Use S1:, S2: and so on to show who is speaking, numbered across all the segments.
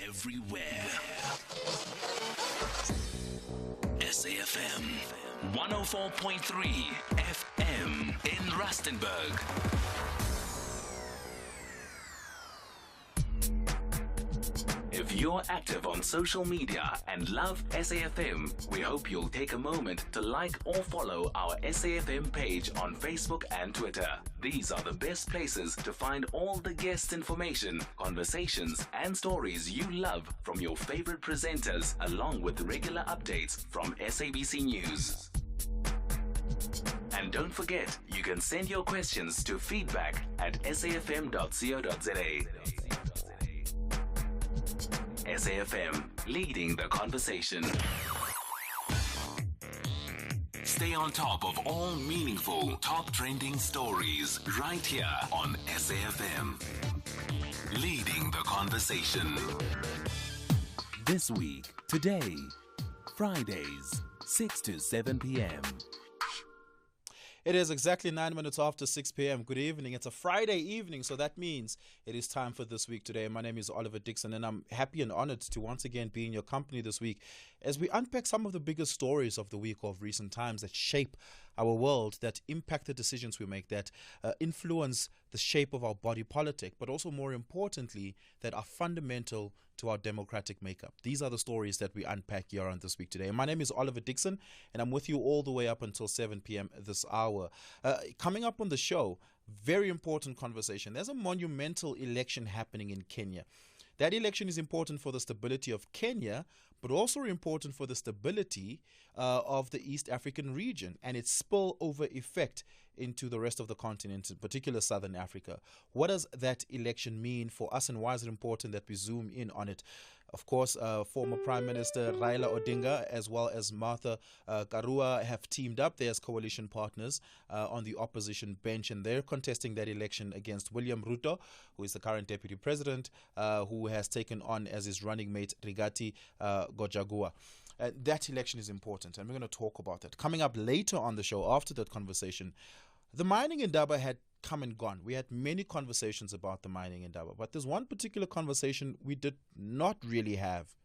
S1: everywhere. SAfm 104.3 FM in Rustenburg. If you're active on social media and love SAfm, we hope you'll take a moment to like or follow our SAfm page on Facebook and Twitter. These are the best places to find all the guest information, conversations, and stories you love from your favorite presenters, along with regular updates from SABC News. And don't forget, you can send your questions to feedback@safm.co.za. SAfm, leading the conversation. Stay on top of all meaningful, top trending stories right here on SAfm. Leading the conversation. This week, today, Fridays, 6 to 7 p.m.
S2: It is exactly 9 minutes after 6 p.m. Good evening. It's a Friday evening, so that means it is time for This Week Today. My name is Oliver Dickson, and I'm happy and honored to once again be in your company this week as we unpack some of the biggest stories of the week of recent times that shape our world, that impact the decisions we make, that influence the shape of our body politic, but also more importantly, that are fundamental to our democratic makeup. These are the stories that we unpack here on This Week Today. My name is Oliver Dickson, and I'm with you all the way up until 7 p.m. this hour. Coming up on the show, very important conversation. There's a monumental election happening in Kenya. That election is important for the stability of Kenya, but also important for the stability of the East African region and its spillover effect into the rest of the continent, in particular Southern Africa. What does that election mean for us, and why is it important that we zoom in on it? Of course, former Prime Minister Raila Odinga as well as Martha Karua have teamed up there as coalition partners on the opposition bench, and they're contesting that election against William Ruto, who is the current deputy president, who has taken on as his running mate Rigathi Gachagua. That election is important, and we're going to talk about that. Coming up later on the show, after that conversation, the mining indaba had come and gone. We had many conversations about the mining indaba, but there's one particular conversation we did not really have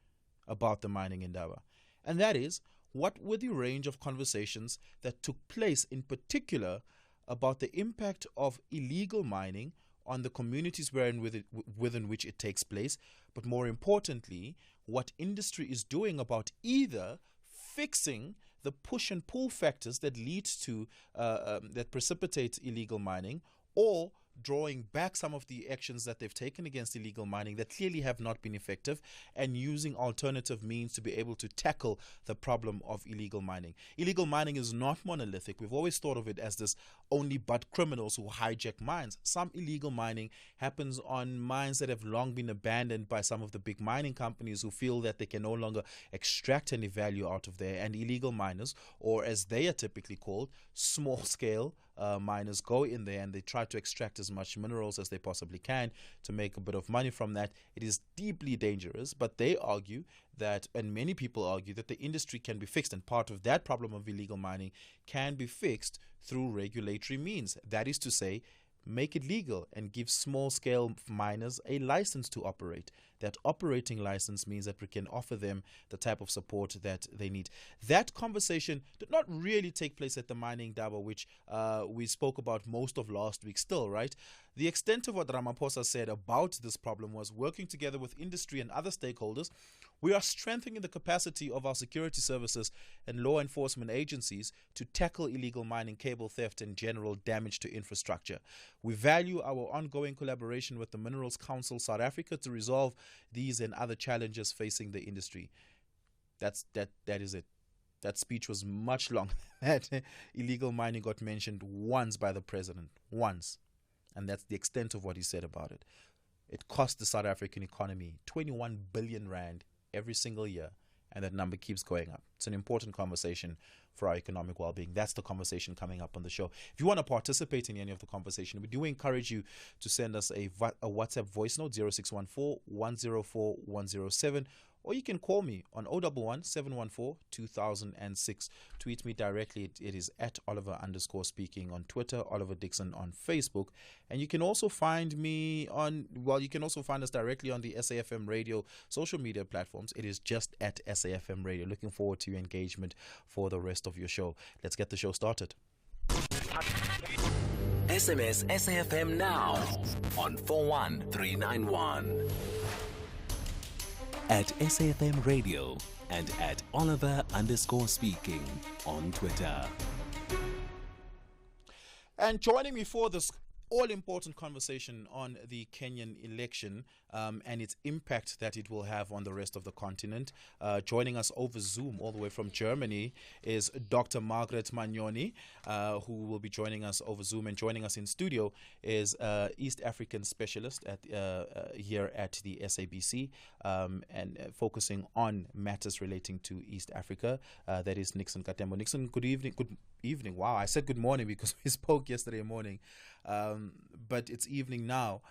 S2: about the mining indaba, and that is, what were the range of conversations that took place, in particular about the impact of illegal mining on the communities within which it takes place, but more importantly, what industry is doing about either fixing the push and pull factors that lead to that precipitate illegal mining, or drawing back some of the actions that they've taken against illegal mining that clearly have not been effective, and using alternative means to be able to tackle the problem of illegal mining. Illegal mining is not monolithic. We've always thought of it as this only but criminals who hijack mines. Some illegal mining happens on mines that have long been abandoned by some of the big mining companies who feel that they can no longer extract any value out of there, and illegal miners, or as they are typically called, small scale miners, go in there and they try to extract as much minerals as they possibly can to make a bit of money from that. It is deeply dangerous, but they argue that, and many people argue, that the industry can be fixed, and part of that problem of illegal mining can be fixed through regulatory means. That is to say, make it legal and give small-scale miners a license to operate. That operating license means that we can offer them the type of support that they need. That conversation did not really take place at the mining indaba, which we spoke about most of last week still, right? The extent of what Ramaphosa said about this problem was, working together with industry and other stakeholders, we are strengthening the capacity of our security services and law enforcement agencies to tackle illegal mining, cable theft, and general damage to infrastructure. We value our ongoing collaboration with the Minerals Council South Africa to resolve these and other challenges facing the industry. That is it. That speech was much longer. That illegal mining got mentioned once by the president. Once. And that's the extent of what he said about it. It cost the South African economy 21 billion rand every single year, and that number keeps going up. It's an important conversation for our economic well-being. That's the conversation coming up on the show. If you want to participate in any of the conversation, we do encourage you to send us a WhatsApp voice note, 0614-104-107, or you can call me on 011 714 2006. Tweet me directly. It is at Oliver_speaking on Twitter, Oliver Dickson on Facebook. And you can also find me you can also find us directly on the SAfm Radio social media platforms. It is just at SAfm Radio. Looking forward to your engagement for the rest of your show. Let's get the show started.
S1: SMS SAfm now on 41391. At SAfm Radio and at Oliver_speaking on Twitter.
S2: And joining me for this all-important conversation on the Kenyan election and its impact that it will have on the rest of the continent. Joining us over Zoom all the way from Germany is Dr. Margaret Manyoni, who will be joining us over Zoom, and joining us in studio is East African specialist here at the SABC and focusing on matters relating to East Africa. That is Nixon Katembo. Nixon, good evening. Good evening. Wow, I said good morning because we spoke yesterday morning. But it's evening now.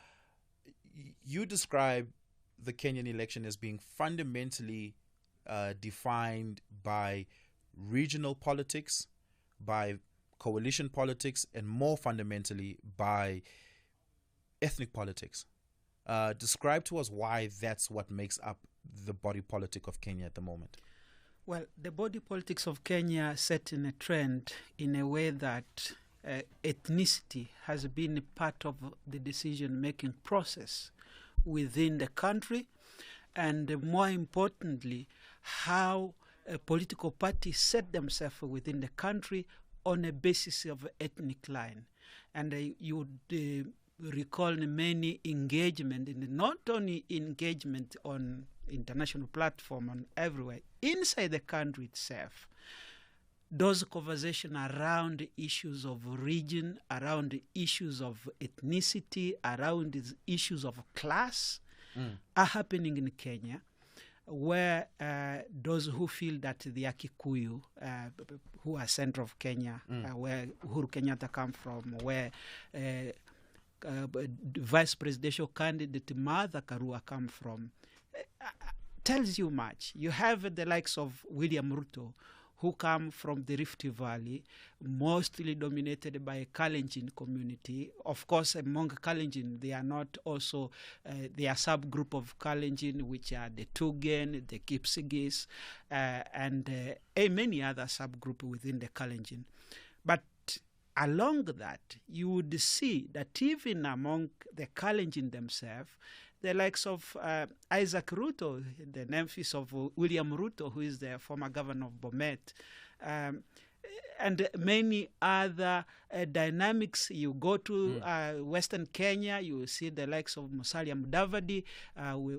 S2: You describe the Kenyan election as being fundamentally defined by regional politics, by coalition politics, and more fundamentally by ethnic politics. Describe to us why that's what makes up the body politic of Kenya at the moment.
S3: Well, the body politics of Kenya set in a trend in a way that ethnicity has been a part of the decision-making process within the country, and more importantly, how political parties set themselves within the country on a basis of ethnic line. And you would recall many engagement, not only engagement on international platform and everywhere, inside the country itself. Those conversations around issues of region, around issues of ethnicity, around issues of class are happening in Kenya, where those who feel that they are Kikuyu, who are center of Kenya, where Uhuru Kenyatta come from, where vice presidential candidate Martha Karua come from, tells you much. You have the likes of William Ruto, who come from the Rift Valley, mostly dominated by a Kalenjin community. Of course, among Kalenjin, they are not also, they are subgroup of Kalenjin, which are the Tugen, the Kipsigis, and many other subgroup within the Kalenjin. But along that, you would see that even among the Kalenjin themselves, the likes of Isaac Ruto, the nephews of William Ruto, who is the former governor of Bomet, and many other dynamics. You go to Western Kenya, you will see the likes of Musalia Mudavadi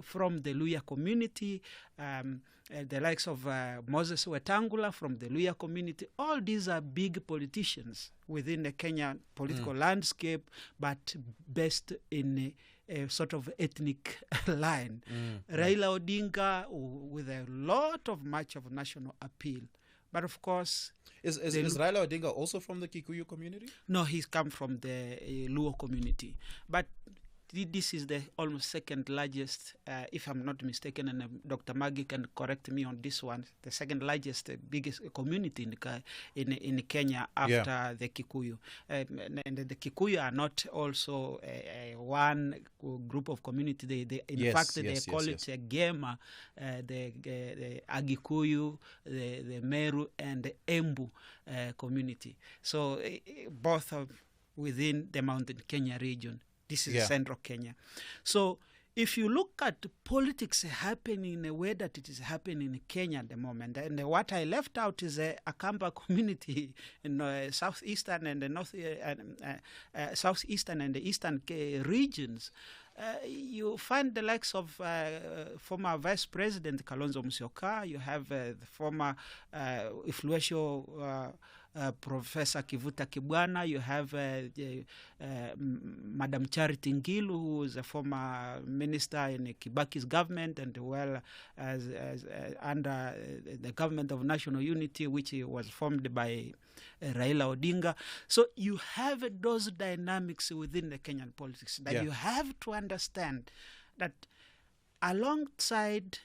S3: from the Luhya community, the likes of Moses Wetangula from the Luhya community. All these are big politicians within the Kenyan political landscape, but based in a sort of ethnic line. Raila Odinga with a lot of much of national appeal. But of course...
S2: Is Raila Odinga also from the Kikuyu community?
S3: No, he's come from the Luo community. But this is the almost second largest, if I'm not mistaken, and Dr. Maggie can correct me on this one, the second largest, biggest community in Kenya after the Kikuyu. And the Kikuyu are not also one group of community. In fact, they call it Gema, the Agikuyu, the Meru, and the Embu community. So both are within the Mountain Kenya region. This is central Kenya. So if you look at politics happening in the way that it is happening in Kenya at the moment, and what I left out is a Akamba community in southeastern and the southeastern and the eastern regions. You find the likes of former Vice President Kalonzo Musyoka. You have the former influential Professor Kivuta Kibwana. You have Madam Charity Ngilu, who is a former minister in Kibaki's government, and well as under the government of national unity, which was formed by Raila Odinga. So you have those dynamics within the Kenyan politics that you have to understand that alongside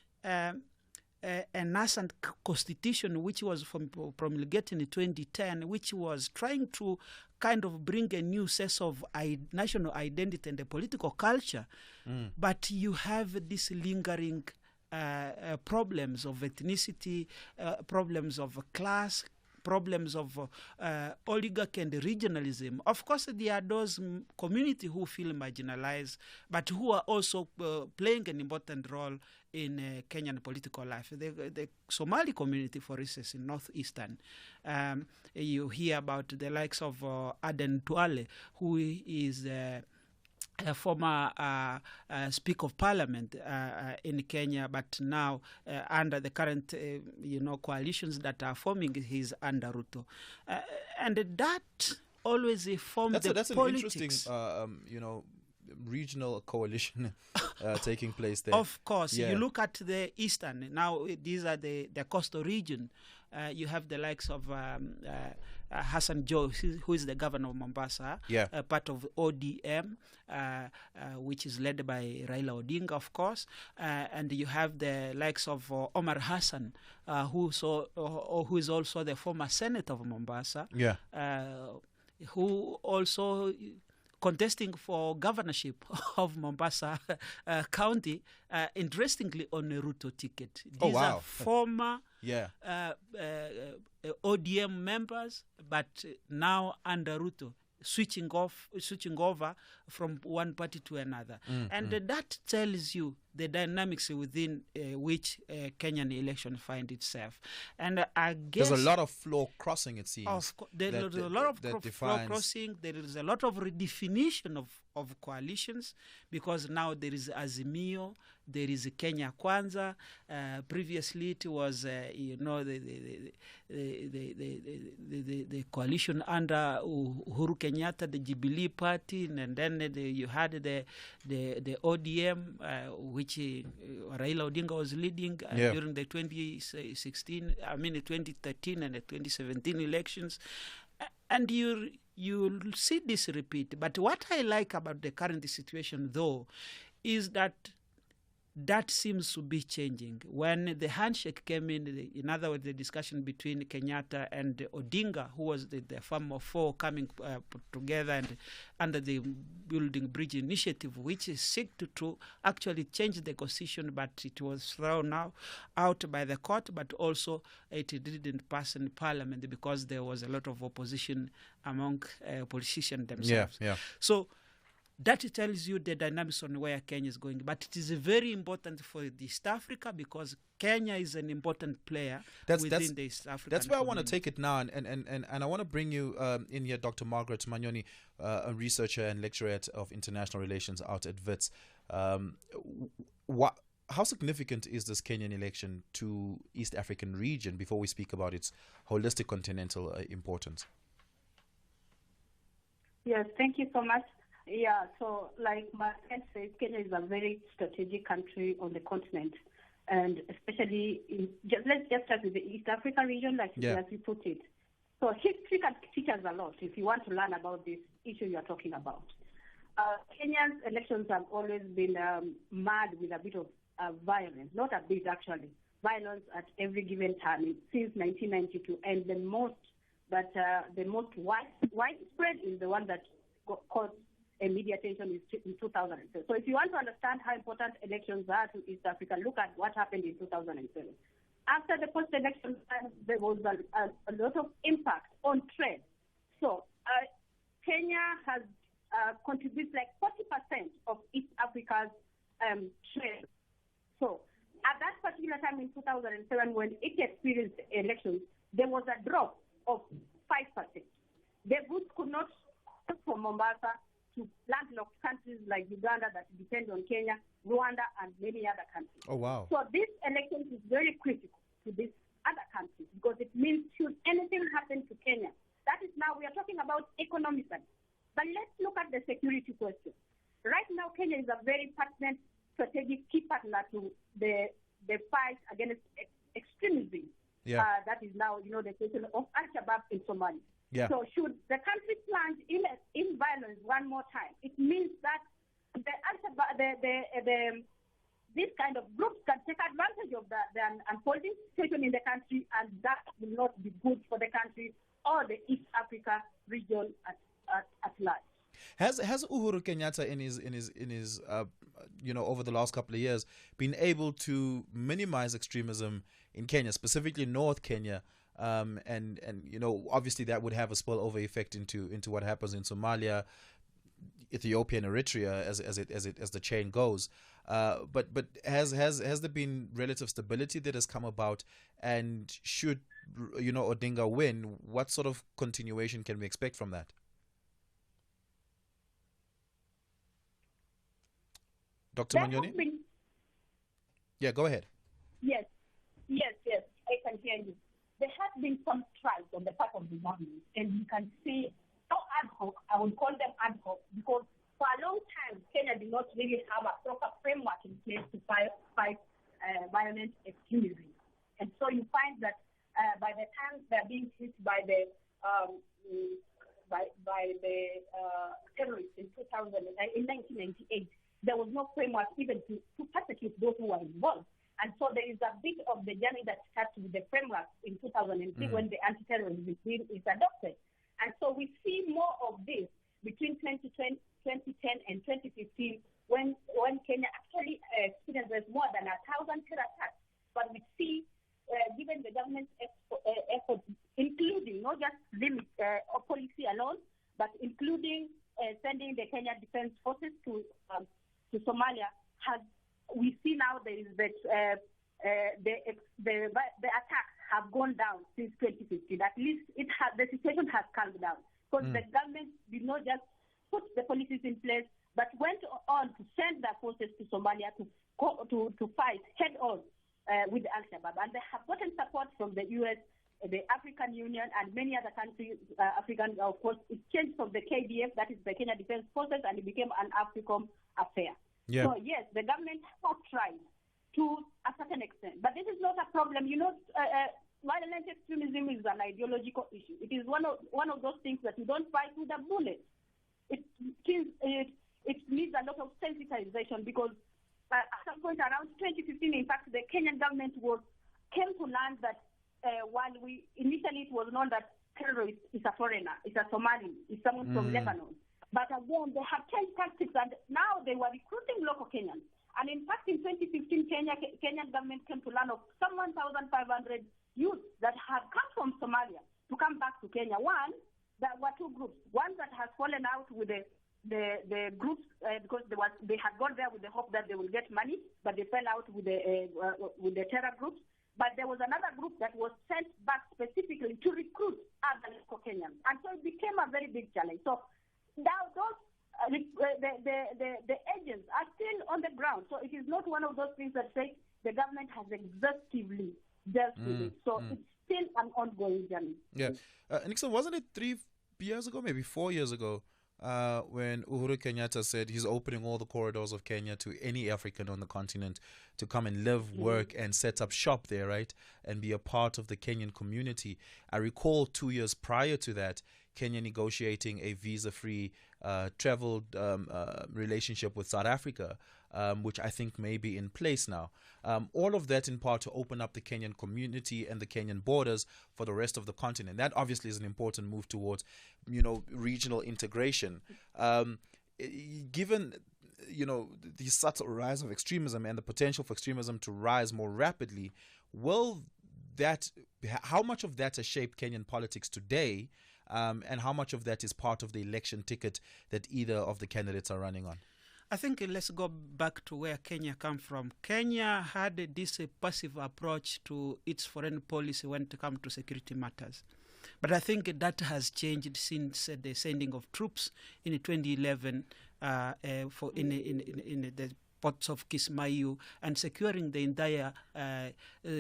S3: a nascent constitution which was promulgated in 2010, which was trying to kind of bring a new sense of national identity and a political culture. But you have this lingering problems of ethnicity, problems of class, problems of oligarchy and regionalism. Of course, there are those communities who feel marginalized, but who are also playing an important role in Kenyan political life. The Somali community, for instance, in northeastern, you hear about the likes of Aden Duale, who is a former Speaker of Parliament in Kenya, but now under the current, coalitions that are forming, he's under Ruto, and that always forms the
S2: that's
S3: politics.
S2: An interesting, regional coalition taking place there.
S3: Of course, you look at the eastern. Now these are the coastal region. You have the likes of Hassan Joe, who is the governor of Mombasa, part of ODM, which is led by Raila Odinga, of course, and you have the likes of Omar Hassan, who is also the former senator of Mombasa, who also contesting for governorship of Mombasa County, interestingly on a Ruto ticket. These are former ODM members, but now under Ruto, switching over from one party to another. And that tells you the dynamics within which Kenyan election find itself. And I guess
S2: there's a lot of floor crossing, it seems.
S3: Of course, there is a lot of floor crossing. There is a lot of redefinition of coalitions, because now there is Azimio, there is Kenya Kwanza. Previously, it was the coalition under Uhuru Kenyatta, the Jubilee Party, and then you had the ODM, which Raila Odinga was leading during the 2013 and the 2017 elections, and you'll see this repeat. But what I like about the current situation, though, is that seems to be changing. When the handshake came in other words, the discussion between Kenyatta and Odinga, who was the firm of four coming put together and under the Building Bridge Initiative, which is seek to actually change the constitution, but it was thrown out by the court, but also it didn't pass in parliament because there was a lot of opposition among politicians themselves. So that tells you the dynamics on where Kenya is going. But it is very important for East Africa, because Kenya is an important player within the East African
S2: That's where
S3: community.
S2: I want to take it now. And I want to bring you in here, Dr. Margaret Manyoni, a researcher and lecturer of international relations out at WITS. How significant is this Kenyan election to East African region before we speak about its holistic continental importance?
S4: Yes, thank you so much. Yeah, so like my friend says, Kenya is a very strategic country on the continent, and especially let's just start with the East Africa region, as you put it. So history can teach us a lot if you want to learn about this issue you are talking about. Kenya's elections have always been marred with a bit of violence, not a bit actually, violence at every given time since 1992, and the most widespread is the one that caused media attention is in 2007. So if you want to understand how important elections are to East Africa, look at what happened in 2007. After the post-election time, there was a lot of impact on trade. So Kenya has contributes like 40% of East Africa's trade. So at that particular time in 2007, when it experienced elections, there was a drop of 5%. The goods could not come from Mombasa to landlocked countries like Uganda that depend on Kenya, Rwanda, and many other countries.
S2: Oh, wow.
S4: So this election is very critical to these other countries, because it means should anything happen to Kenya, that is now we are talking about economically. But let's look at the security question. Right now, Kenya is a very pertinent strategic key partner to the fight against extremism. That is now, the question of Al-Shabaab in Somalia. So should the country plunge in violence one more time, it means that the these kind of groups can take advantage of the unfolding situation in the country, and that will not be good for the country or the East Africa region at large.
S2: Has Uhuru Kenyatta in his over the last couple of years been able to minimize extremism in Kenya, specifically North Kenya, and obviously that would have a spillover effect into what happens in Somalia, Ethiopia, and Eritrea as the chain goes. But has there been relative stability that has come about, and should Odinga win, what sort of continuation can we expect from that? Dr. Manyoni? Yeah, go ahead.
S4: Yes, I can hear you. There has been some strides on the part of the government, and you can see how ad hoc, I would call them ad hoc, because for a long time, Kenya did not really have a proper framework in place to fight violent extremism. And so you find that by the time they're being hit by the terrorists in 1998, there was no framework even to persecute those who were involved. And so there is a bit of the journey that starts with the framework in 2003 when the anti-terrorism bill is adopted. And so we see more of this between 2010 and 2015 when Kenya actually experiences more than 1,000 terror attacks. But we see, given the government's efforts, including not just limit policy alone, but including sending the Kenya Defense Forces to Somalia, we see now there is that the attacks have gone down since 2015. At least the situation has calmed down, because the government did not just put the policies in place, but went on to send their forces to Somalia to fight head on with Al-Shabaab. And they have gotten support from the U.S., the African Union, and many other countries. African, of course, it changed from the KDF, that is the Kenya Defense Forces, and it became an AFRICOM affair.
S2: Yeah.
S4: So yes, the government has tried to a certain extent, but this is not a problem. Violent extremism is an ideological issue. It is one of those things that you don't fight with a bullet. It needs a lot of sensitization, because at some point around 2015, in fact, the Kenyan government came to learn that while initially it was known that terrorist is a foreigner, it's a Somali, it's someone from Lebanon. But again, they have changed tactics, and now they were recruiting local Kenyans. And in fact, in 2015, Kenyan government came to learn of some 1,500 youth that had come from Somalia to come back to Kenya. There were two groups. One that has fallen out with the groups because they had gone there with the hope that they will get money, but they fell out with the terror groups. But there was another group that was sent back specifically to recruit other local Kenyans, and so it became a very big challenge. So now those the agents are still on the ground. So it is not one of those things that say the government has exhaustively dealt with it. So it's still an ongoing journey.
S2: Yeah. Nixon, wasn't it 3 years ago, maybe 4 years ago, when Uhuru Kenyatta said he's opening all the corridors of Kenya to any African on the continent to come and live, work, and set up shop there, right, and be a part of the Kenyan community? I recall 2 years prior to that, Kenya negotiating a visa-free travel relationship with South Africa, which I think may be in place now. All of that in part to open up the Kenyan community and the Kenyan borders for the rest of the continent. That obviously is an important move towards, regional integration. Given, the subtle rise of extremism and the potential for extremism to rise more rapidly, how much of that has shaped Kenyan politics today? And how much of that is part of the election ticket that either of the candidates are running on?
S3: I think let's go back to where Kenya come from. Kenya had this passive approach to its foreign policy when it comes to security matters. But I think that has changed since the sending of troops in 2011 in the ports of Kismayu and securing the entire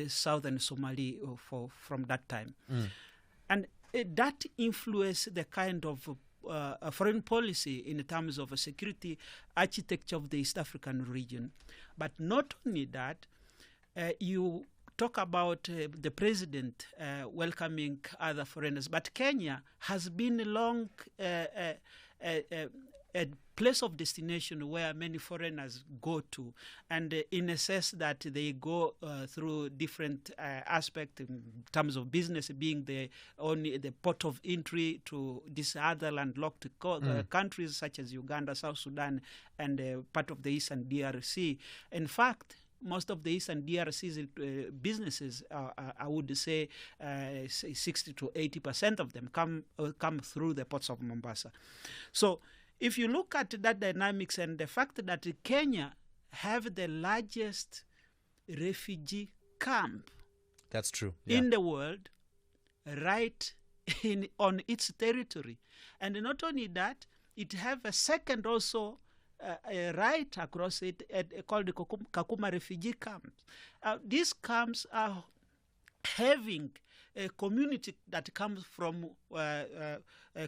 S3: southern Somali from that time. And that influenced the kind of foreign policy in terms of security architecture of the East African region. But not only that, you talk about the president welcoming other foreigners, but Kenya has been long a place of destination where many foreigners go to, and in a sense that they go through different aspects in terms of business being the port of entry to these other landlocked countries such as Uganda, South Sudan, and part of the Eastern DRC. In fact, most of the Eastern DRC's businesses, I would say 60 to 80% of them come through the ports of Mombasa. So if you look at that dynamics and the fact that Kenya have the largest refugee camp,
S2: that's true,
S3: in the world, right on its territory, and not only that, it have a second also right across it called the Kakuma refugee camps. These camps are having a community that comes from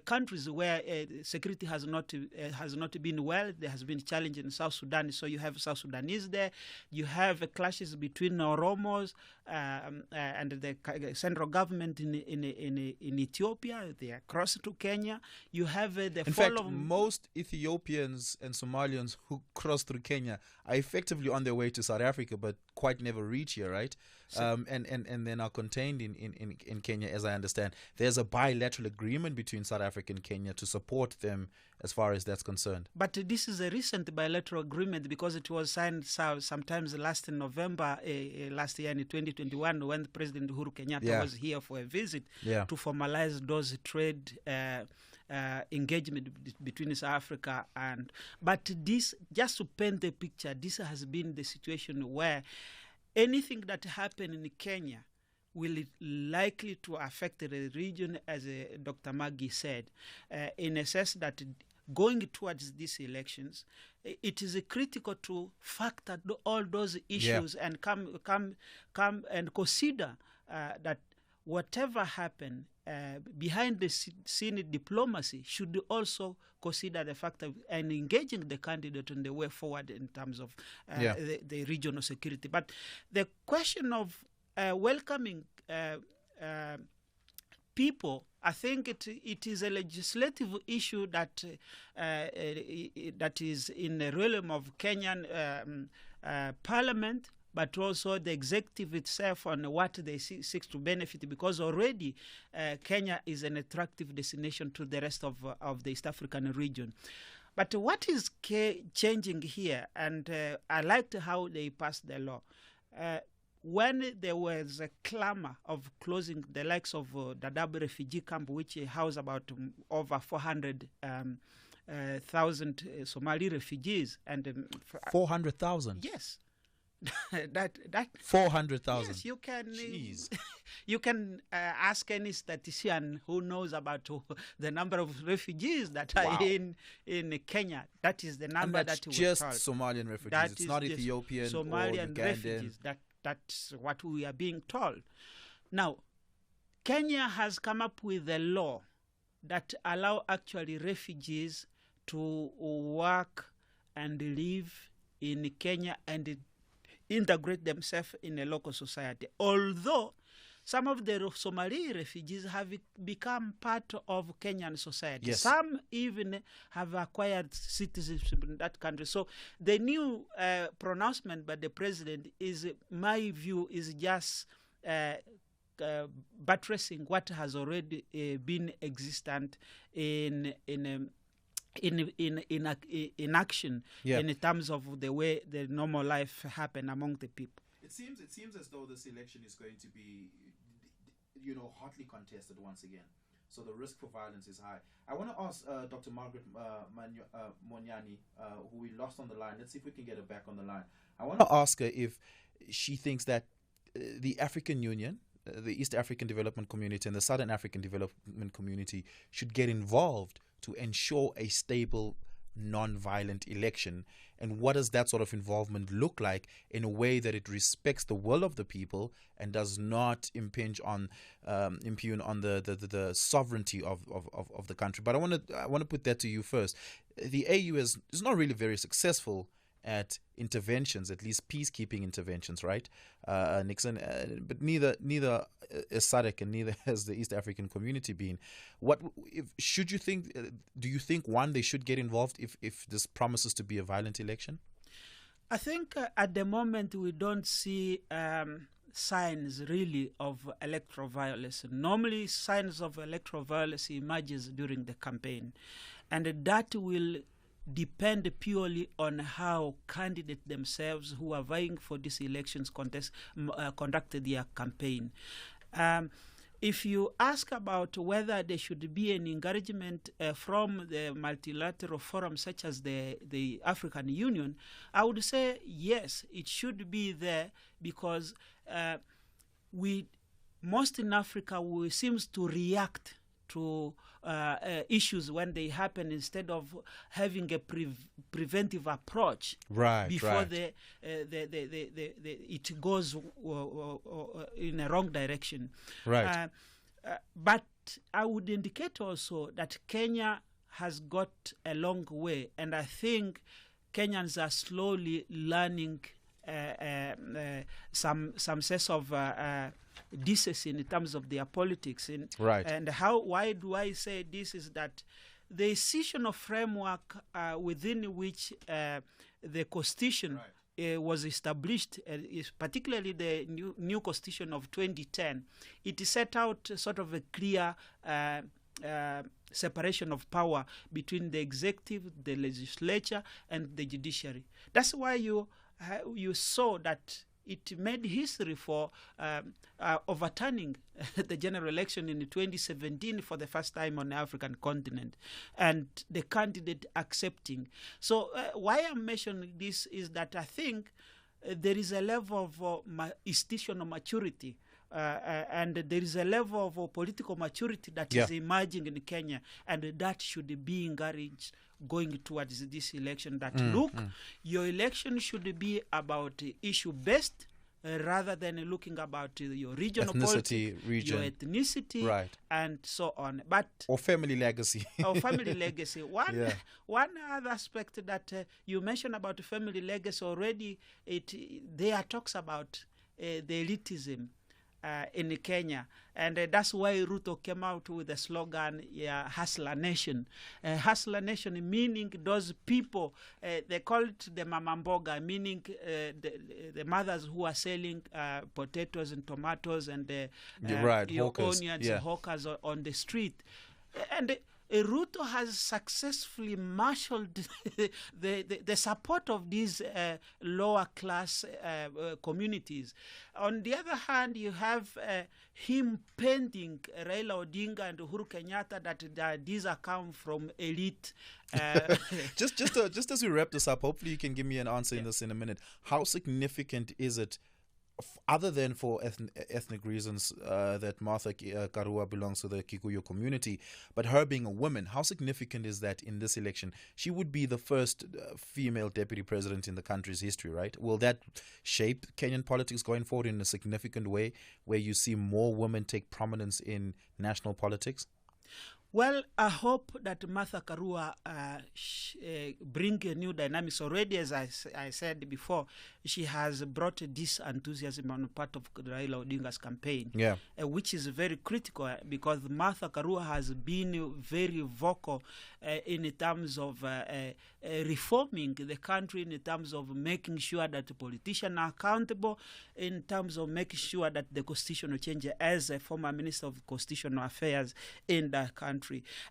S3: countries where security has not been well. There has been challenge in South Sudan, so you have South Sudanese there. You have clashes between Oromos and the central government in Ethiopia. They are crossed to Kenya. You have the
S2: in fact, most Ethiopians and Somalians who cross through Kenya are effectively on their way to South Africa, but quite never reach here, right? And then are contained in Kenya, as I understand. There's a bilateral agreement between South Africa and Kenya to support them as far as that's concerned.
S3: But this is a recent bilateral agreement because it was signed sometimes last in November last year in 2021 when President Uhuru Kenyatta was here for a visit to formalize those trade engagement between South Africa but this, just to paint the picture, this has been the situation where anything that happened in Kenya will likely to affect the region, as Dr. Maggie said, in a sense that going towards these elections, it is critical to factor all those issues and come and consider that whatever happened behind the scene diplomacy should also consider the fact of and engaging the candidate on the way forward in terms of the regional security. But the question of welcoming people, I think it is a legislative issue that is in the realm of Kenyan Parliament, but also the executive itself on what they seek to benefit, because already Kenya is an attractive destination to the rest of the East African region. But what is changing here, and I liked how they passed the law, when there was a clamor of closing the likes of Dadaab refugee camp, which housed about over 400,000 Somali refugees. And
S2: 400,000?
S3: Yes. that
S2: 400,000.
S3: Yes, you can.
S2: Jeez.
S3: You can ask any statistician who knows about the number of refugees that are in Kenya. That is the number
S2: and that's
S3: that
S2: just
S3: told.
S2: Somalian refugees.
S3: That
S2: it's not Ethiopian
S3: Somalian
S2: or Ugandan
S3: refugees. That's what we are being told. Now, Kenya has come up with a law that allow actually refugees to work and live in Kenya and integrate themselves in a local society. Although some of the Somali refugees have become part of Kenyan society.
S2: Yes.
S3: Some even have acquired citizenship in that country. So the new pronouncement by the president is, my view, is just buttressing what has already been existent in action in terms of the way the normal life happen among the people.
S2: It seems as though this election is going to be, hotly contested once again. So the risk for violence is high. I want to ask Dr. Margaret Monyani, who we lost on the line. Let's see if we can get her back on the line. I want to ask her if she thinks that the African Union, the East African Development Community, and the Southern African Development Community should get involved to ensure a stable, non-violent election. And what does that sort of involvement look like in a way that it respects the will of the people and does not impugn on the sovereignty of the country? But I want to put that to you first. The AU is not really very successful at interventions, at least peacekeeping interventions, right? Nixon, but neither is SADC and neither has the East African Community been. Do you think one, they should get involved if this promises to be a violent election?
S3: I think at the moment we don't see signs really of electoral violence. Normally signs of electoral violence emerges during the campaign, and that will depend purely on how candidates themselves who are vying for these elections conducted their campaign. If you ask about whether there should be an encouragement from the multilateral forum such as the African Union, I would say yes, it should be there, because most in Africa, we seems to react to issues when they happen instead of having a preventive approach before it goes in a wrong direction.
S2: Right.
S3: But I would indicate also that Kenya has got a long way, and I think Kenyans are slowly learning some sense of decency in terms of their politics.
S2: Right.
S3: And why do I say this is that the institutional framework within which the Constitution was established, particularly the new Constitution of 2010, it set out sort of a clear separation of power between the executive, the legislature, and the judiciary. That's why you saw that it made history for overturning the general election in 2017 for the first time on the African continent, and the candidate accepting. So why I'm mentioning this is that I think there is a level of institutional maturity and there is a level of political maturity that is emerging in Kenya, and that should be encouraged going towards this election. That your election should be about issue based rather than looking about your regional
S2: ethnicity,
S3: politics,
S2: region,
S3: your ethnicity, and so on. But
S2: or family legacy.
S3: Family legacy. One other aspect that you mentioned about family legacy already, there talks about the elitism in Kenya, and that's why Ruto came out with the slogan, Hustler Nation. Hustler Nation meaning those people, they call it the Mama Mboga, meaning the mothers who are selling potatoes and tomatoes and
S2: hawkers.
S3: onions, hawkers on the street. And Ruto has successfully marshaled the support of these lower class communities. On the other hand, you have him painting Raila Odinga and Uhuru Kenyatta that these are come from elite.
S2: Just as we wrap this up, hopefully you can give me an answer in this in a minute. How significant is it, other than for ethnic reasons, that Martha Karua belongs to the Kikuyu community, but her being a woman, how significant is that in this election? She would be the first female deputy president in the country's history, right? Will that shape Kenyan politics going forward in a significant way, where you see more women take prominence in national politics?
S3: Well, I hope that Martha Karua bring a new dynamics. Already, as I said before, she has brought this enthusiasm on part of Raila Odinga's campaign, which is very critical, because Martha Karua has been very vocal in terms of reforming the country, in terms of making sure that the politicians are accountable, in terms of making sure that the constitutional change, as a former Minister of Constitutional Affairs in the country.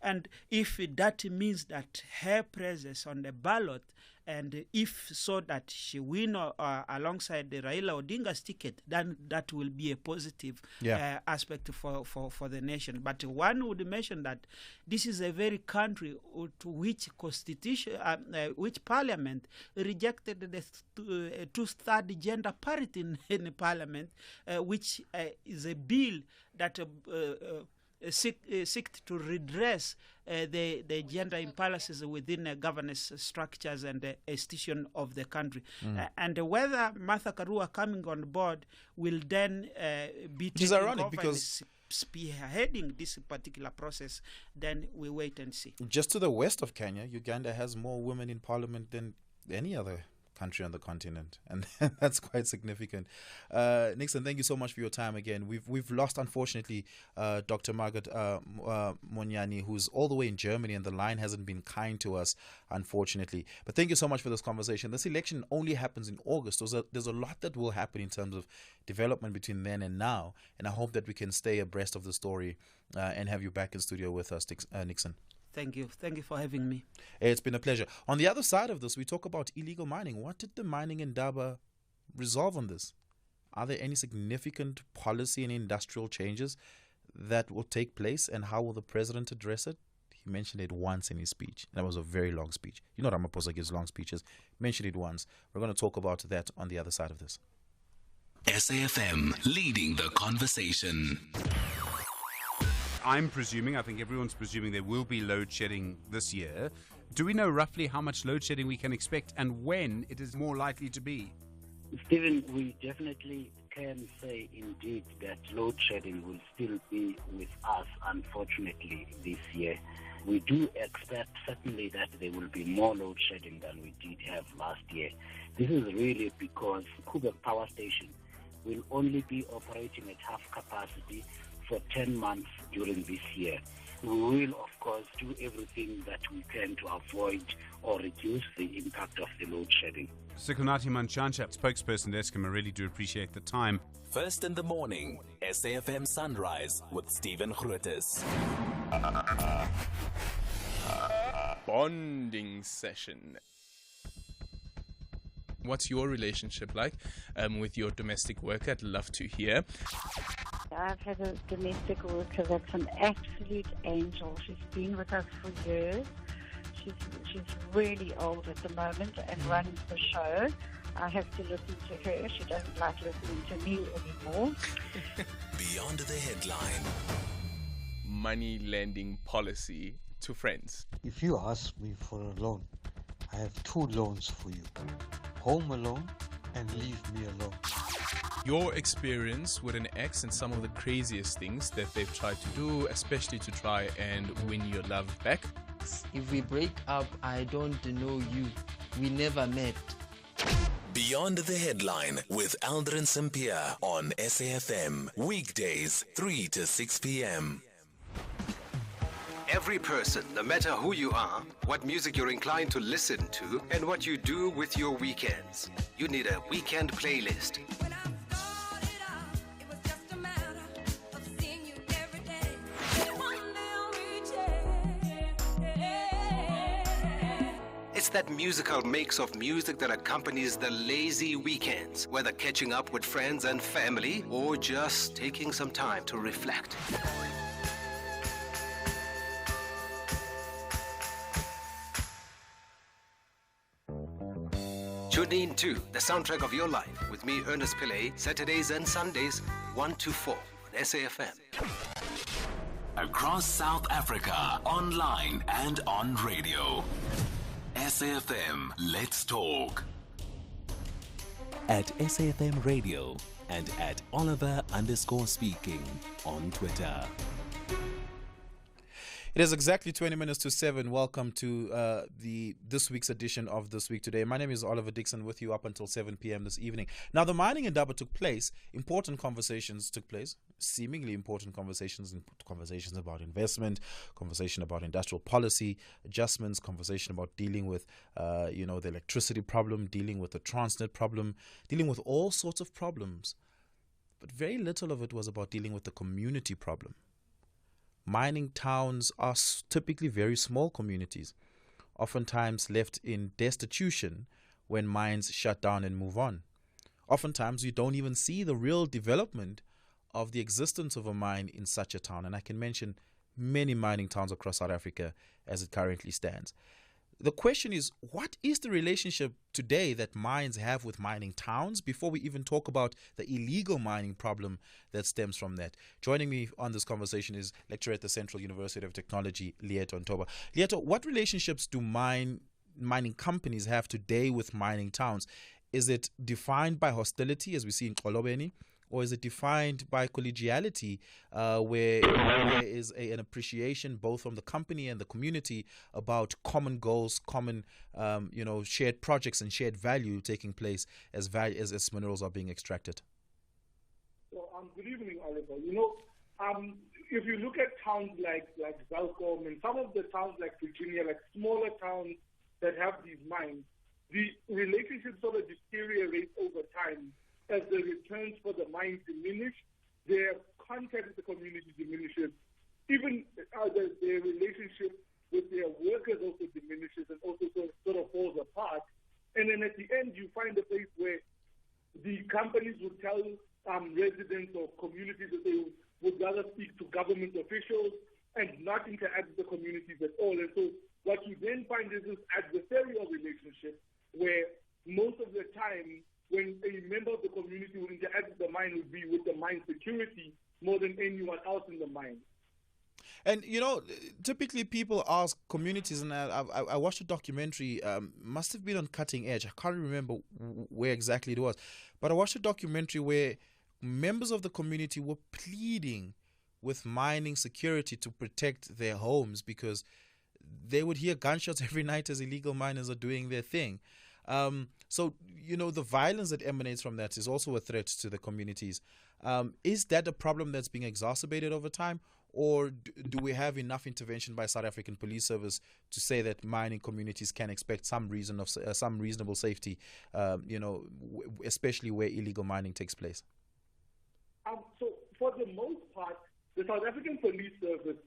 S3: And if that means that her presence on the ballot, and if so that she win alongside the Raila Odinga's ticket, then that will be a positive aspect for the nation. But one would mention that this is a very country to which constitution, which parliament rejected the two-third gender parity in parliament, which is a bill that seek to redress the gender imbalances within governance structures and the institution of the country. And whether Martha Karua coming on board will then be taking
S2: ironic, because
S3: spearheading this particular process, then we wait and see.
S2: Just to the west of Kenya, Uganda has more women in parliament than any other country on the continent, and that's quite significant. Nixon, thank you so much for your time again. We've lost, unfortunately, Dr. Margaret Monyani, who's all the way in Germany, and the line hasn't been kind to us, unfortunately. But thank you so much for this conversation. This election only happens in August. There's a lot that will happen in terms of development between then and now, and I hope that we can stay abreast of the story and have you back in studio with us, Nixon.
S3: Thank you. Thank you for having me.
S2: It's been a pleasure. On the other side of this, we talk about illegal mining. What did the mining indaba resolve on this? Are there any significant policy and industrial changes that will take place, and how will the president address it? He mentioned it once in his speech. That was a very long speech. You know Ramaphosa gives long speeches. He mentioned it once. We're going to talk about that on the other side of this.
S1: SAfm, leading the conversation.
S5: I'm presuming, I think everyone's presuming, there will be load shedding this year. Do we know roughly how much load shedding we can expect and when it is more likely to be?
S6: Stephen, we definitely can say indeed that load shedding will still be with us, unfortunately, this year. We do expect certainly that there will be more load shedding than we did have last year. This is really because Koeberg Power Station will only be operating at half capacity for 10 months during this year. We will, of course, do everything that we can to avoid or reduce the impact of the load shedding.
S5: Sikunati Manchansha, spokesperson at Eskom, I really do appreciate the time.
S1: First in the morning, SAfm Sunrise with Stephen Grootes.
S7: Bonding session. What's your relationship like with your domestic worker? I'd love to hear.
S8: I've had a domestic worker that's an absolute angel. She's been with us for years. She's really old at the moment and runs the show. I have to listen to her. She doesn't like listening to me anymore.
S1: Beyond the headline.
S7: Money lending policy to friends.
S9: If you ask me for a loan, I have two loans for you. Home alone and leave me alone.
S7: Your experience with an ex and some of the craziest things that they've tried to do, especially to try and win your love back.
S10: If we break up, I don't know you. We never met.
S1: Beyond the headline with Aldrin Sampear on SAfm. Weekdays, 3 to 6 p.m.
S11: Every person, no matter who you are, what music you're inclined to listen to, and what you do with your weekends. You need a weekend playlist. It's that musical mix of music that accompanies the lazy weekends, whether catching up with friends and family or just taking some time to reflect. Tune in to The Soundtrack of Your Life with me, Ernest Pillay, Saturdays and Sundays, 1 to 4 on SAfm.
S1: Across South Africa, online and on radio. SAfm, let's talk. At SAfm Radio and at Oliver_speaking on Twitter.
S2: It is exactly 20 minutes to 7. Welcome to this week's edition of This Week Today. My name is Oliver Dickson, with you up until 7 p.m. this evening. Now, the mining indaba took place. Important conversations took place. Seemingly important conversations about investment, conversation about industrial policy adjustments, conversation about dealing with the electricity problem, dealing with the Transnet problem, dealing with all sorts of problems. But very little of it was about dealing with the community problem. Mining towns are typically very small communities, oftentimes left in destitution when mines shut down and move on. Oftentimes, you don't even see the real development of the existence of a mine in such a town. And I can mention many mining towns across South Africa as it currently stands. The question is, what is the relationship today that mines have with mining towns before we even talk about the illegal mining problem that stems from that? Joining me on this conversation is lecturer at the Central University of Technology, Lieto Ntoba. Lieto, what relationships do mining companies have today with mining towns? Is it defined by hostility, as we see in Kolobeni, or is it defined by collegiality, where there is an appreciation both from the company and the community about common goals, common, shared projects and shared value taking place as minerals are being extracted?
S12: Well, good evening, Oliver. If you look at towns like Welkom and some of the towns like Virginia, like smaller towns that have these mines, the relationship sort of deteriorates over time as the returns for the mines diminish, their contact with the community diminishes, even their relationship with their workers also diminishes and also sort of falls apart. And then at the end, you find a place where the companies would tell residents or communities that they would rather speak to government officials and not interact with the communities at all. And so what you then find is this adversarial relationship where most of the time when a member of the community would interact with the mine would be with the mine security more than anyone else in the mine.
S2: And, typically people ask communities, and I watched a documentary, must have been on Cutting Edge. I can't remember where exactly it was. But I watched a documentary where members of the community were pleading with mining security to protect their homes because they would hear gunshots every night as illegal miners are doing their thing. So, the violence that emanates from that is also a threat to the communities. Is that a problem that's being exacerbated over time? Or do we have enough intervention by South African Police Service to say that mining communities can expect some reasonable safety, especially where illegal mining takes place?
S12: So for the most part, the South African Police Service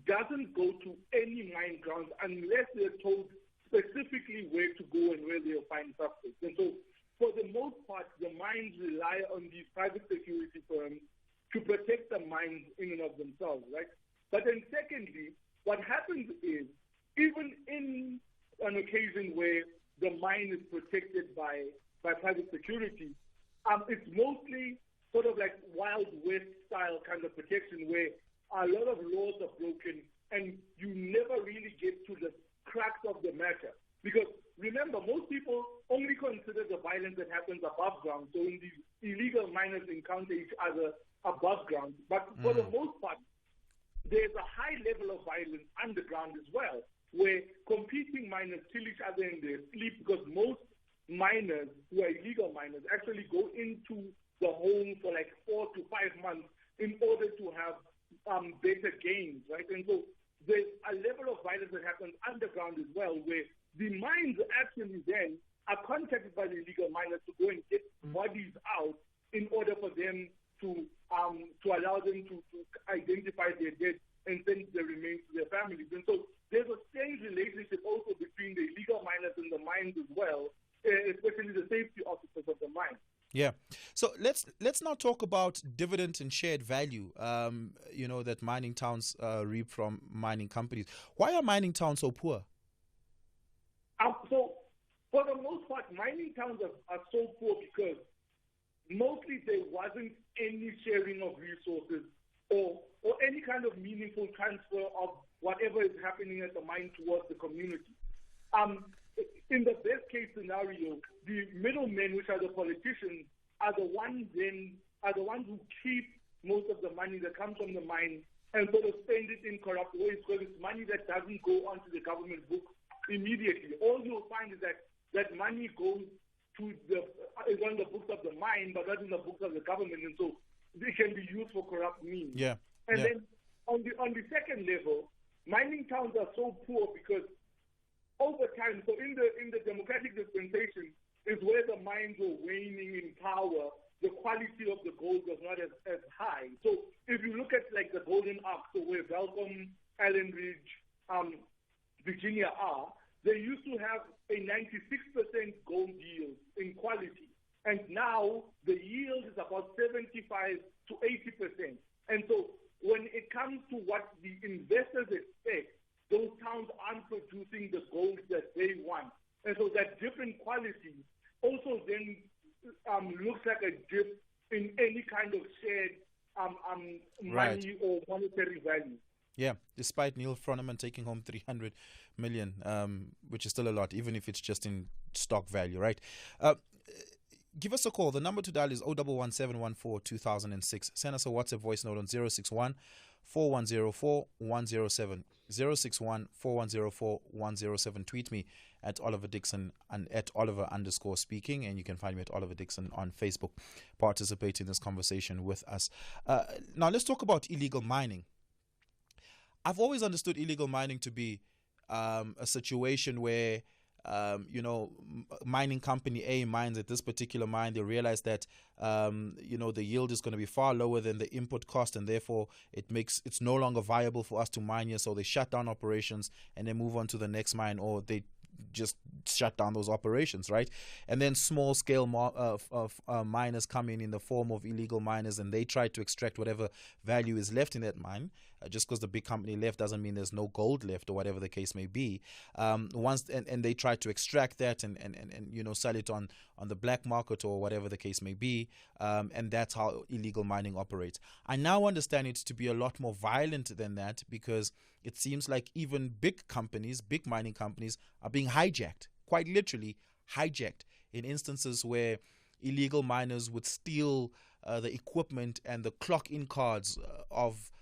S12: doesn't go to any mine grounds unless they're told specifically where to go and where they'll find suspects. And so for the most part, the mines rely on these private security firms to protect the mines in and of themselves, right? But then secondly, what happens is, even in an occasion where the mine is protected by private security, it's mostly sort of like Wild West style kind of protection where a lot of laws are broken and you never really get to the crux of the matter. Because remember, most people only consider the violence that happens above ground. So when these illegal miners encounter each other above ground, but for the most part, there's a high level of violence underground as well, where competing miners kill each other in their sleep because most miners who are illegal miners actually go into the home for like 4 to 5 months in order to have better gains, right? And so there's a level of violence that happens underground as well, where the mines actually then are contacted by the illegal miners to go and get bodies out in order for them to allow them to identify their dead and send the remains to their families. And so there's a strange relationship also between the illegal miners and the mines as well, especially the safety officers of the mine.
S2: Yeah. So let's now talk about dividend and shared value, that mining towns reap from mining companies. Why are mining towns so poor?
S12: So for the most part, mining towns are so poor because mostly there wasn't any sharing of resources or any kind of meaningful transfer of whatever is happening at the mine towards the community. In the best case scenario, the middlemen, which are the politicians, are the ones who keep most of the money that comes from the mine and sort of spend it in corrupt ways because it's money that doesn't go onto the government books immediately. All you'll find is that money goes is on the books of the mine, but not in the books of the government, and so they can be used for corrupt means.
S2: Yeah.
S12: And then on the second level, mining towns are so poor because over time, so in the democratic dispensation is where the mines were waning in power, the quality of the gold was not as high. So if you look at like the Golden Arc, so where Welkom, Allen Ridge, Virginia are, they used to have a 96% gold yield in quality. And now the yield is about 75 to 80%. And so when it comes to what the investors expect, those towns aren't producing the gold that they want. And so that dip in quality also then looks like a dip in any kind of shared money or monetary value.
S2: Yeah, despite Neil Froneman taking home 300 million, which is still a lot, even if it's just in stock value, right? give us a call. The number to dial is 011-714-2006. Send us a WhatsApp voice note on 061-4104-107. 061-4104-107. Tweet me at Oliver Dickson and at Oliver_speaking, and you can find me at Oliver Dickson on Facebook. Participate in this conversation with us. Now let's talk about illegal mining. I've always understood illegal mining to be a situation where mining company A mines at this particular mine. They realize that the yield is going to be far lower than the input cost, and therefore it's no longer viable for us to mine here. So they shut down operations and they move on to the next mine, or they just shut down those operations, right? And then small scale miners come in the form of illegal miners, and they try to extract whatever value is left in that mine. Just because the big company left doesn't mean there's no gold left, or whatever the case may be. And they try to extract that and sell it on the black market, or whatever the case may be. And that's how illegal mining operates. I now understand it to be a lot more violent than that, because it seems like even big mining companies are being hijacked, quite literally hijacked, in instances where illegal miners would steal the equipment and the clock-in cards of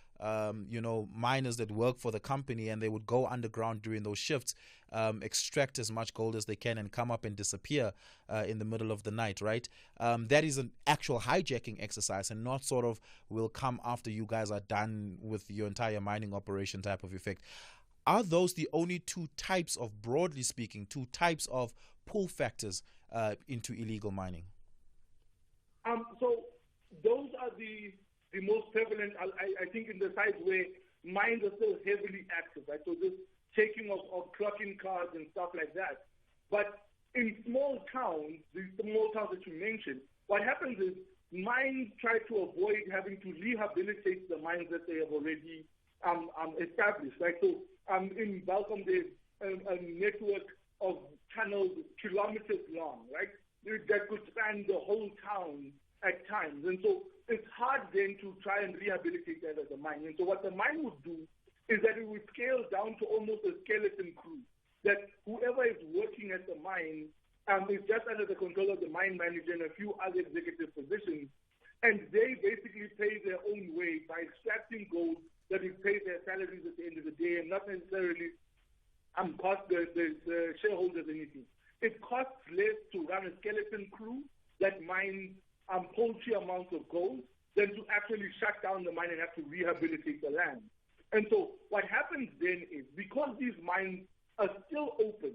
S2: miners that work for the company, and they would go underground during those shifts, extract as much gold as they can, and come up and disappear in the middle of the night, right? That is an actual hijacking exercise, and not sort of will come after you guys are done with your entire mining operation type of effect. Are those the only broadly speaking, two types of pull factors into illegal mining?
S12: So those are the most prevalent, I think, in the sites where mines are still heavily active, right? So this taking of clock-in cards and stuff like that. But in small towns, these small towns that you mentioned, what happens is mines try to avoid having to rehabilitate the mines that they have already established, right? So in Balcom, there's a network of tunnels kilometers long, right? That could span the whole town at times. And so it's hard then to try and rehabilitate that as a mine. And so what the mine would do is that it would scale down to almost a skeleton crew, that whoever is working at the mine is just under the control of the mine manager and a few other executive positions, and they basically pay their own way by extracting gold that will pay their salaries at the end of the day, and not necessarily cost the shareholders anything. It costs less to run a skeleton crew that mines paltry amounts of gold than to actually shut down the mine and have to rehabilitate the land. And so what happens then is, because these mines are still open,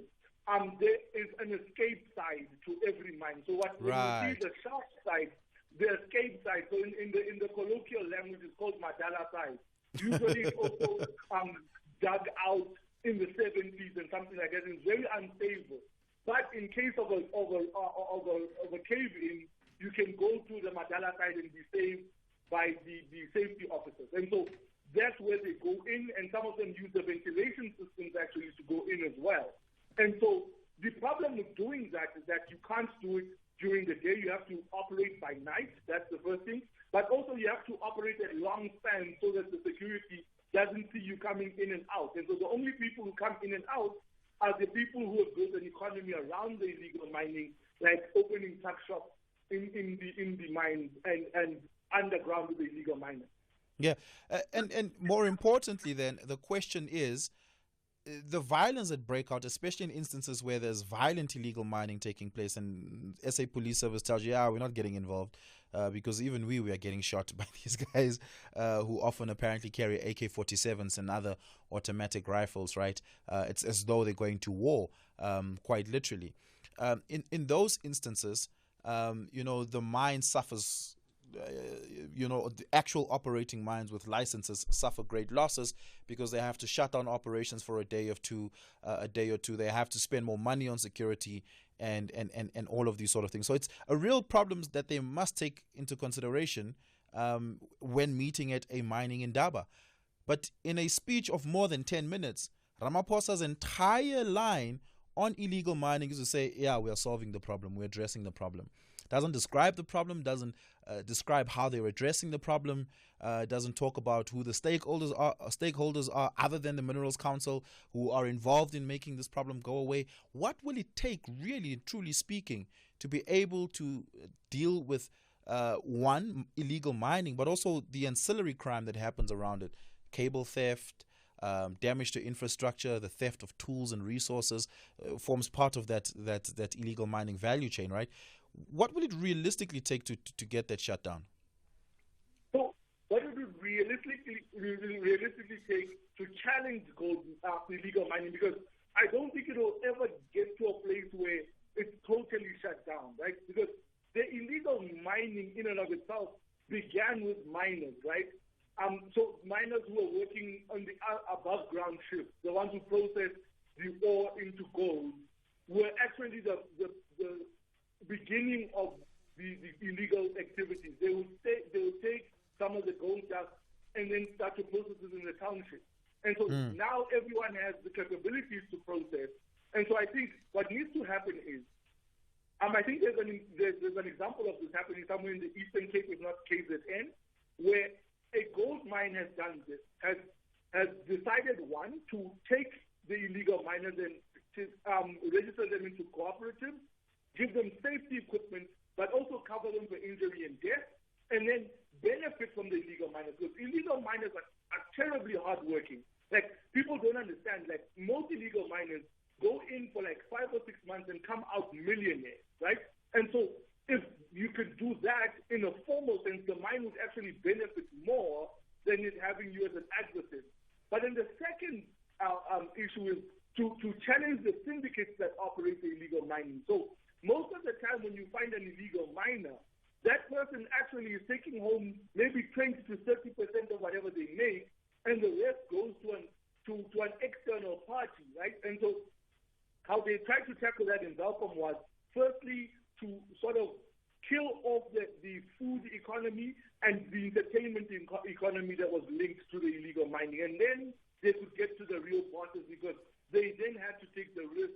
S12: there is an escape side to every mine. So when you see the sharp side, the escape side, so in the colloquial language, it's called Madala side. Usually it's also dug out in the 70s and something like that. It's very unstable. But in case of a cave-in, you can go to the Madala side and be saved by the safety officers. And so that's where they go in, and some of them use the ventilation systems actually to go in as well. And so the problem with doing that is that you can't do it during the day. You have to operate by night. That's the first thing. But also you have to operate at long spans so that the security doesn't see you coming in and out. And so the only people who come in and out are the people who have built an economy around the illegal mining, like opening tuck shops in the mines and underground with the illegal miners.
S2: Yeah, and more importantly, then the question is the violence that break out, especially in instances where there's violent illegal mining taking place, and SA Police Service tells you, we're not getting involved because even we are getting shot by these guys who often apparently carry AK-47s and other automatic rifles, right? It's as though they're going to war, quite literally. In those instances, the mine suffers. The actual operating mines with licenses suffer great losses because they have to shut down operations for a day or two. They have to spend more money on security and all of these sort of things. So it's a real problem that they must take into consideration when meeting at a mining indaba. But in a speech of more than 10 minutes, Ramaphosa's entire line on illegal mining is to say, yeah, we are solving the problem, we're addressing the problem. Doesn't describe the problem, doesn't describe how they're addressing the problem, doesn't talk about who the stakeholders are other than the Minerals Council who are involved in making this problem go away. What will it take, really, truly speaking, to be able to deal with one, illegal mining, but also the ancillary crime that happens around it? Cable theft, damage to infrastructure, the theft of tools and resources forms part of that illegal mining value chain, right? What will it realistically take to get that shut down?
S12: So, what it would realistically take to challenge illegal mining? Because I don't think it will ever get to a place where it's totally shut down, right? Because the illegal mining in and of itself began with miners, right? So miners who are working on the above ground shifts, the ones who process the ore into gold, were actually the beginning of the illegal activities. They will take some of the gold dust and then start to process it in the township. And so now everyone has the capabilities to process. And so I think what needs to happen is, I think there's an example of this happening somewhere in the Eastern Cape, if not KZN, where a gold mine has done this, has decided, one, to take the illegal miners and to register them into cooperatives, give them safety equipment, but also cover them for injury and death, and then benefit from the illegal miners. Because illegal miners are terribly hardworking. Like, people don't understand, like, most illegal miners go in for like 5 or 6 months and come out millionaires, right? And so if you could do that in a formal sense, the mine would actually benefit more than it having you as an adversary. But then the second issue is to challenge the syndicates that operate the illegal mining. So most of the time when you find an illegal miner, that person actually is taking home maybe 20 to 30% of whatever they make, and the rest goes to an external party, right? And so how they tried to tackle that in Belcom was, firstly, to sort of kill off the food economy and the entertainment economy that was linked to the illegal mining. And then they could get to the real bosses, because they then had to take the risk.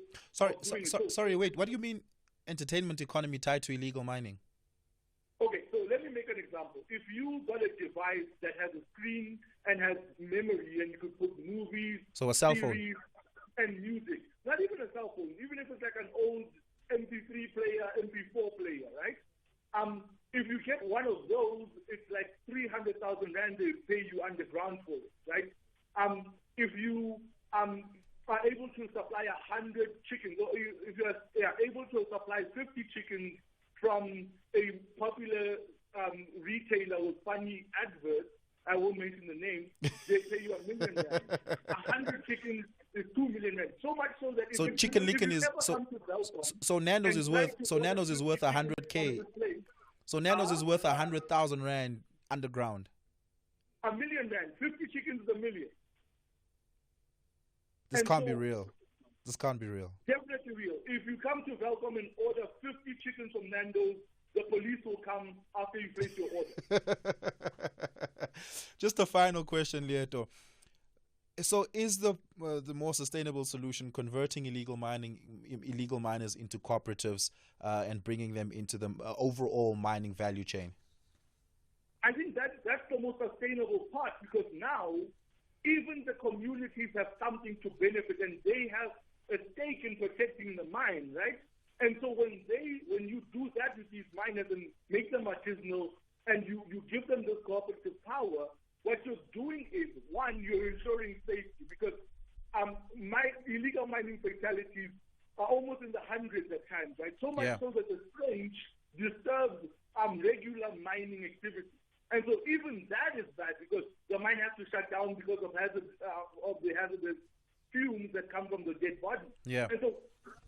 S2: Sorry, wait, what do you mean entertainment economy tied to illegal mining?
S12: Okay, so let me make an example. If you got a device that has a screen and has memory, and you could put movies,
S2: so a cell phone,
S12: series, and music, not even a cell phone, even if it's like an old MP3 player, MP4 player, right? If you get one of those, it's like 300,000 rand they pay you underground for it, right? If you are able to supply 100 chickens, or if you are able to supply 50 chickens from a popular retailer with funny adverts, I won't mention the name, they pay you 1 million rand. 100 chickens is 2 million rand. So much so that
S2: so Chicken Licken is so Nando's is worth 100K. So Nando's is worth 100,000 rand underground.
S12: 1 million rand. 50 chickens is 1 million.
S2: This can't be real. This can't be real.
S12: Definitely real. If you come to Welcome and order 50 chickens from Nando's, the police will come after you place your order.
S2: Just a final question, Lieto. So is the more sustainable solution converting illegal miners into cooperatives and bringing them into the overall mining value chain?
S12: I think that's the most sustainable part, because now even the communities have something to benefit, and they have a stake in protecting the mine, right? And so when you do that with these miners and make them artisanal, and you give them this cooperative power, what you're doing is, one, you're ensuring safety, because illegal mining fatalities are almost in the hundreds at times, right? So much so that the strange disturbs regular mining activity. And so even that is bad, because the mine has to shut down because of the hazardous fumes that come from the dead body.
S2: Yeah.
S12: And so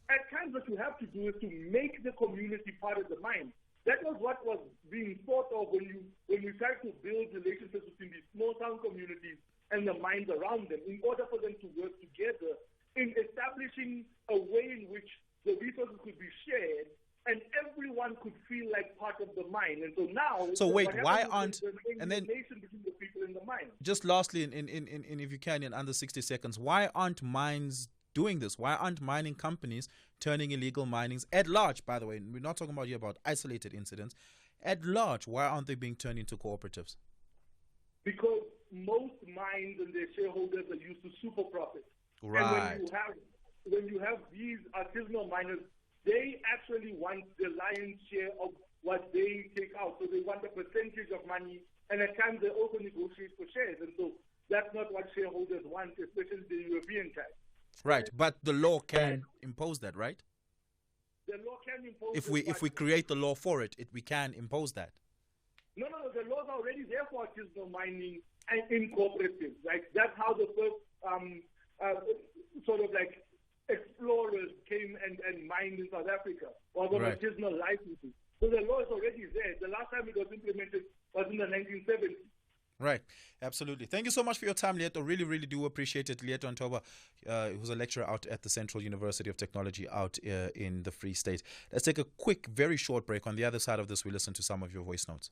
S12: at times what you have to do is to make the community part of the mine. That was what was being thought of when we tried to build relationships between these small town communities and the mines around them, in order for them to work together in establishing a way in which the resources could be shared and everyone could feel like part of the mine. And so now,
S2: so wait, why aren't
S12: and then between the people in the mine?
S2: Just lastly, in if you can, in under 60 seconds, why aren't mines doing this? Why aren't mining companies turning illegal minings at large, by the way? We're not talking about here about isolated incidents. At large, why aren't they being turned into cooperatives?
S12: Because most mines and their shareholders are used to super profits.
S2: Right.
S12: And when you have these artisanal miners, they actually want the lion's share of what they take out. So they want a percentage of money, and at times they also negotiate for shares. And so that's not what shareholders want, especially the European type.
S2: Right, but the law can impose that, right?
S12: The law can impose
S2: if we create the law for it, we can impose that.
S12: No, the laws are already there for artisanal mining and in cooperatives. Like that's how the first sort of like explorers came and mined in South Africa, or the artisanal licenses. So the law is already there. The last time it was implemented was in the 1970s.
S2: Right, absolutely. Thank you so much for your time, Lieto. Really, really do appreciate it. Lieto Ntoba, who's a lecturer out at the Central University of Technology out in the Free State. Let's take a quick, very short break. On the other side of this, we listen to some of your voice notes.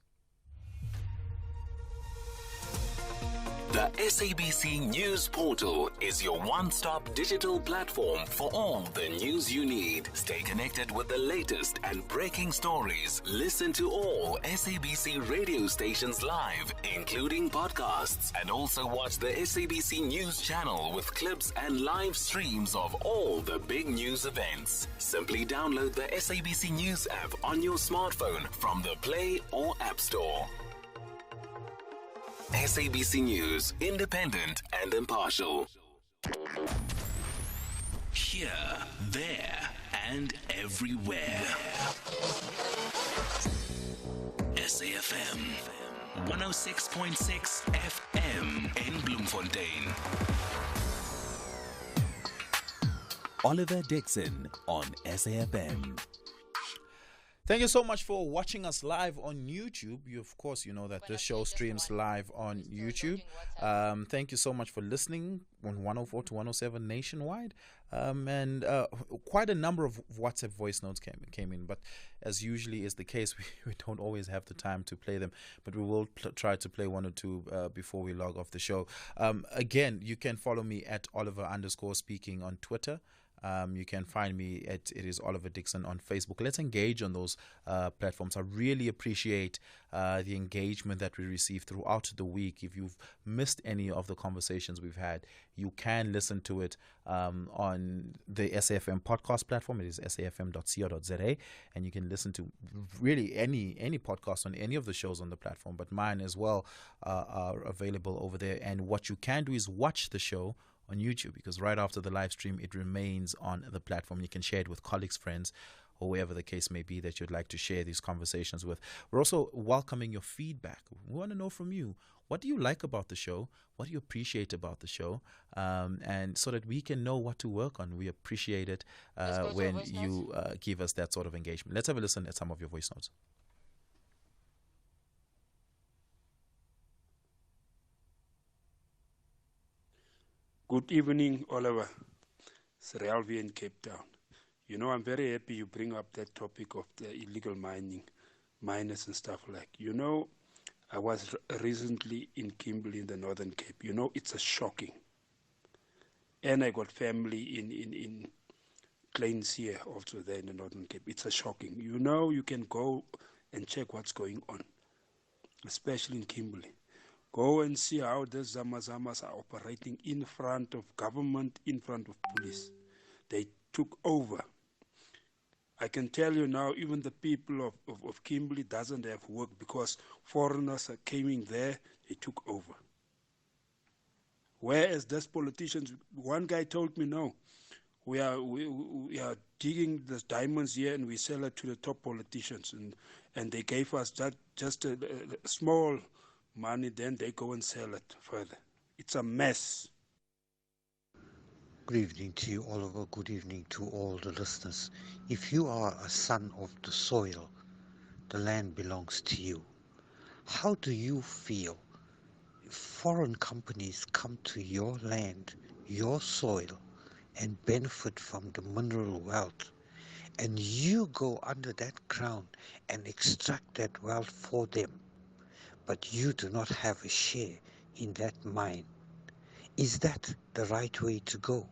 S1: The SABC News Portal is your one-stop digital platform for all the news you need. Stay connected with the latest and breaking stories. Listen to all SABC radio stations live, including podcasts, and also watch the SABC News channel with clips and live streams of all the big news events. Simply download the SABC News app on your smartphone from the Play or App Store. SABC News, independent and impartial. Here, there, and everywhere. SAfm 106.6 FM in Bloemfontein. Oliver Dickson on SAfm.
S2: Thank you so much for watching us live on YouTube. Of course, you know that this show streams live on YouTube. Thank you so much for listening on 104 to 107 nationwide. And quite a number of WhatsApp voice notes came in. But as usually is the case, we don't always have the time to play them. But we will try to play one or two before we log off the show. Again, you can follow me at Oliver_speaking on Twitter. You can find me at it is Oliver Dickson on Facebook. Let's engage on those platforms. I really appreciate the engagement that we receive throughout the week. If you've missed any of the conversations we've had, you can listen to it on the SAfm podcast platform. It is safm.co.za, and you can listen to really any podcast on any of the shows on the platform, but mine as well are available over there. And what you can do is watch the show on YouTube, because right after the live stream it remains on the platform. You can share it with colleagues, friends, or whoever the case may be that you'd like to share these conversations with. We're also welcoming your feedback. We want to know from you, what do you like about the show? What do you appreciate about the show? And so that we can know what to work on. We appreciate it when you give us that sort of engagement. Let's have a listen at some of your voice notes.
S13: Good evening, Oliver. It's Realvi in Cape Town. You know, I'm very happy you bring up that topic of the illegal miners and stuff like. You know, I was recently in Kimberley in the Northern Cape. You know, it's a shocking. And I got family in Kleins here also there in the Northern Cape. It's a shocking. You know, you can go and check what's going on, especially in Kimberley. Go and see how the Zamazamas are operating in front of government, in front of police. They took over. I can tell you now, even the people of Kimberley doesn't have work because foreigners are coming there, they took over. Whereas these politicians, one guy told me, no, we are digging the diamonds here and we sell it to the top politicians. And they gave us that just a small money, then they go and sell it further. It's a mess.
S9: Good evening to you, Oliver. Good evening to all the listeners. If you are a son of the soil, the land belongs to you. How do you feel if foreign companies come to your land, your soil, and benefit from the mineral wealth, and you go under that ground and extract that wealth for them, but you do not have a share in that mine? Is that the right way to go?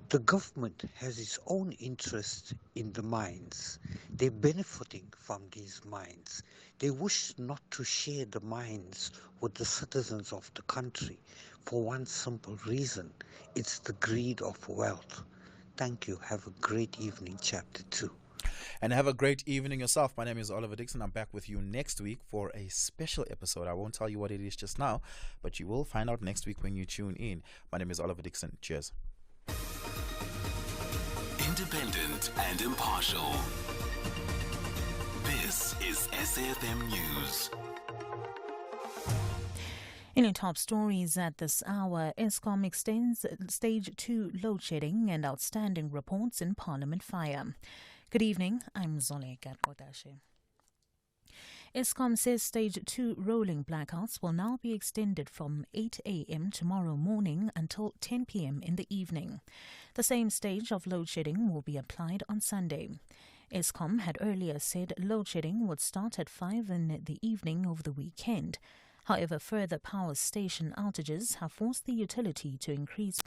S9: The government has its own interest in the mines. They're benefiting from these mines. They wish not to share the mines with the citizens of the country for one simple reason. It's the greed of wealth. Thank you. Have a great evening, Chapter 2.
S2: And have a great evening yourself. My name is Oliver Dickson. I'm back with you next week for a special episode. I won't tell you what it is just now, but you will find out next week when you tune in. My name is Oliver Dickson. Cheers.
S1: Independent and impartial. This is SAfm News.
S14: In your top stories at this hour, Eskom extends Stage 2 load shedding and outstanding reports in Parliament fire. Good evening, I'm Zoleka Kodashe. Eskom says Stage 2 rolling blackouts will now be extended from 8 a.m. tomorrow morning until 10 p.m. in the evening. The same stage of load shedding will be applied on Sunday. Eskom had earlier said load shedding would start at 5 in the evening over the weekend. However, further power station outages have forced the utility to increase